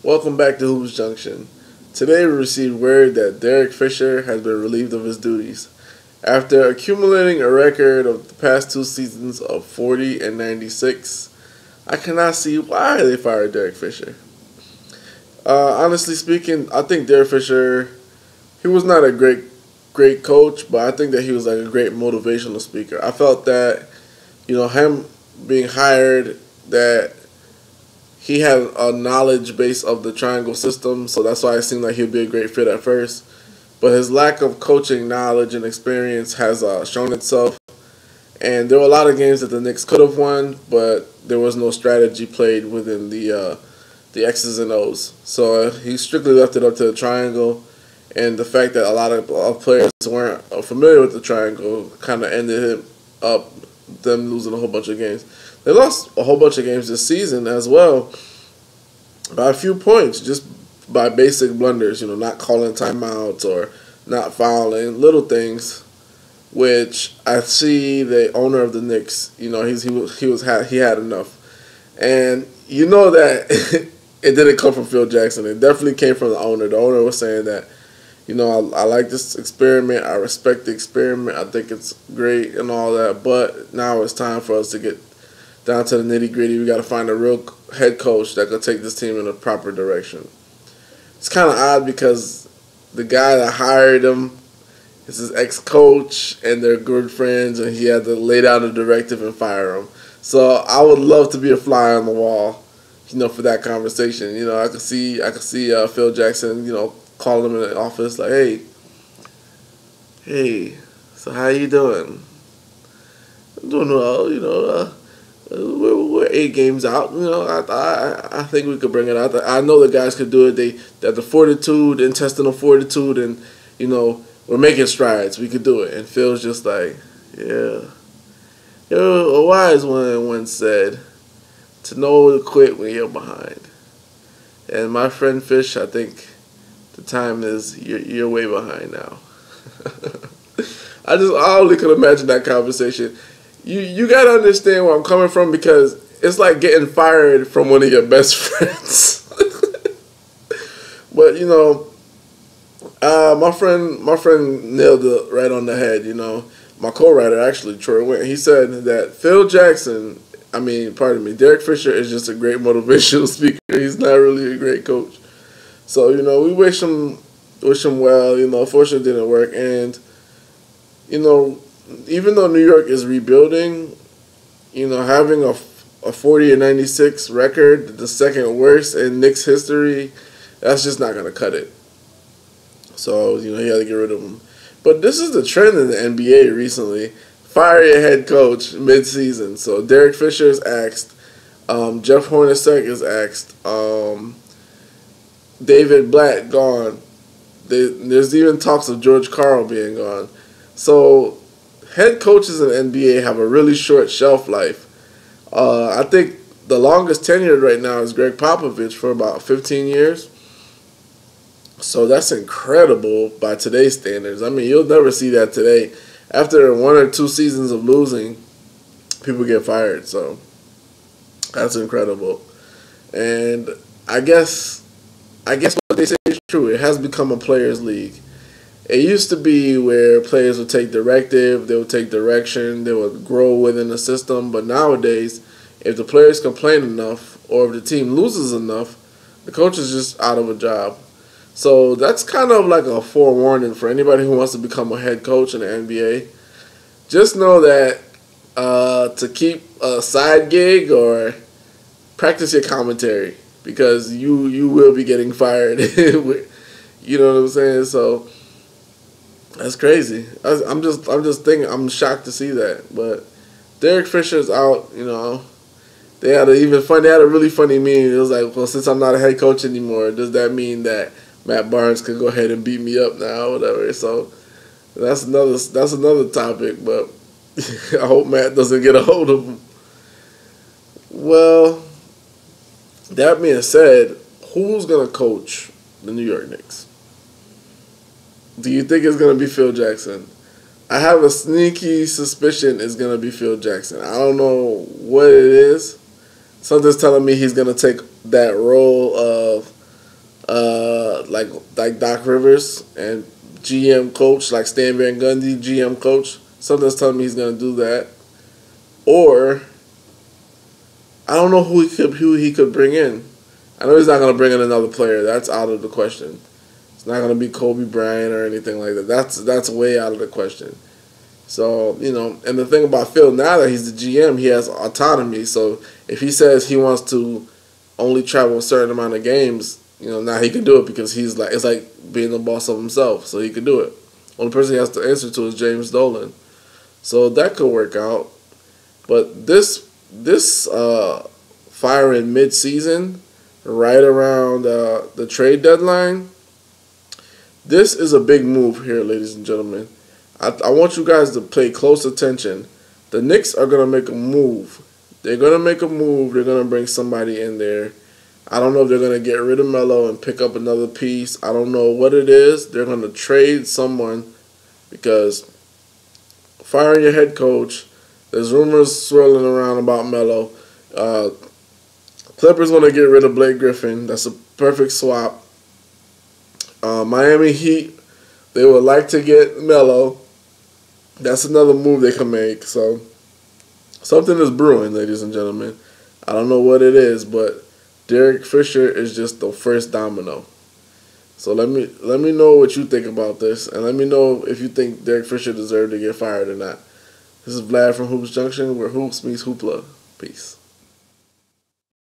Welcome back to Hoops Junction. Today we received word that Derek Fisher has been relieved of his duties. After accumulating a record of the past two seasons of 40 and 96, I cannot see why they fired Derek Fisher. Honestly speaking, I think Derek Fisher, he was not a great coach, but I think that he was like a great motivational speaker. I felt that, him being hired, that he had a knowledge base of the triangle system, so that's why it seemed like he'd be a great fit at first. But his lack of coaching knowledge and experience has shown itself. And there were a lot of games that the Knicks could have won, but there was no strategy played within the X's and O's. So he strictly left it up to the triangle, and the fact that a lot of players weren't familiar with the triangle kind of ended them losing a whole bunch of games. They lost a whole bunch of games this season as well by a few points, just by basic blunders, not calling timeouts or not fouling, little things, which I see the owner of the Knicks, he had enough. And you know that it didn't come from Phil Jackson. It definitely came from the owner. The owner was saying that, I like this experiment. I respect the experiment. I think it's great and all that. But now it's time for us to get down to the nitty-gritty. We got to find a real head coach that could take this team in a proper direction. It's kind of odd because the guy that hired him is his ex-coach, and they're good friends, and he had to lay down a directive and fire him. So I would love to be a fly on the wall, for that conversation. I could see Phil Jackson, call him in the office like, hey, so how you doing? I'm doing well, we're 8 games out. I think we could bring it out. I know the guys could do it. They have the fortitude, intestinal fortitude, and we're making strides. We could do it. And Phil's just like, yeah. A wise one once said, to know to quit when you're behind. And my friend Fish, I think the time is you're way behind now. I only could imagine that conversation. You gotta understand where I'm coming from, because it's like getting fired from one of your best friends. But my friend nailed it right on the head. My co-writer actually, Troy Went, he said that Derek Fisher is just a great motivational speaker. He's not really a great coach. So we wish him well. Unfortunately, it didn't work, and even though New York is rebuilding, having a 40 and 96 record, the second worst in Knicks history, that's just not gonna cut it. So he had to get rid of him. But this is the trend in the NBA recently: fire your head coach mid-season. So Derek Fisher is axed. Jeff Hornacek is axed. David Blatt gone. There's even talks of George Karl being gone. So head coaches in the NBA have a really short shelf life. I think the longest tenured right now is Greg Popovich for about 15 years. So that's incredible by today's standards. You'll never see that today. After 1 or 2 seasons of losing, people get fired. So that's incredible. And I guess what they say is true. It has become a players' league. It used to be where players would take directive, they would take direction, they would grow within the system. But nowadays, if the players complain enough or if the team loses enough, the coach is just out of a job. So that's kind of like a forewarning for anybody who wants to become a head coach in the NBA. Just know that to keep a side gig or practice your commentary, because you will be getting fired. You know what I'm saying? So that's crazy. I'm just thinking. I'm shocked to see that. But Derek Fisher's out. They had a really funny meme. It was like, well, since I'm not a head coach anymore, does that mean that Matt Barnes could go ahead and beat me up now, or whatever? So that's another topic. But I hope Matt doesn't get a hold of him. Well, that being said, who's gonna coach the New York Knicks? Do you think it's going to be Phil Jackson? I have a sneaky suspicion it's going to be Phil Jackson. I don't know what it is. Something's telling me he's going to take that role of like Doc Rivers and GM coach, like Stan Van Gundy, GM coach. Something's telling me he's gonna do that. Or I don't know who he could bring in. I know he's not gonna bring in another player. That's out of the question. It's not gonna be Kobe Bryant or anything like that. That's way out of the question. So, and the thing about Phil, now that he's the GM, he has autonomy. So if he says he wants to only travel a certain amount of games, now he can do it because it's like being the boss of himself. So he can do it. Only person he has to answer to is James Dolan. So that could work out. But this firing mid-season, right around the trade deadline, this is a big move here, ladies and gentlemen. I want you guys to pay close attention. The Knicks are going to make a move. They're going to make a move. They're going to bring somebody in there. I don't know if they're going to get rid of Melo and pick up another piece. I don't know what it is. They're going to trade someone because firing your head coach, there's rumors swirling around about Melo. Clippers going to get rid of Blake Griffin. That's a perfect swap. Miami Heat, they would like to get Melo. That's another move they can make. So something is brewing, ladies and gentlemen. I don't know what it is, but Derek Fisher is just the first domino. So let me know what you think about this, and let me know if you think Derek Fisher deserved to get fired or not. This is Vlad from Hoops Junction, where hoops meets hoopla. Peace.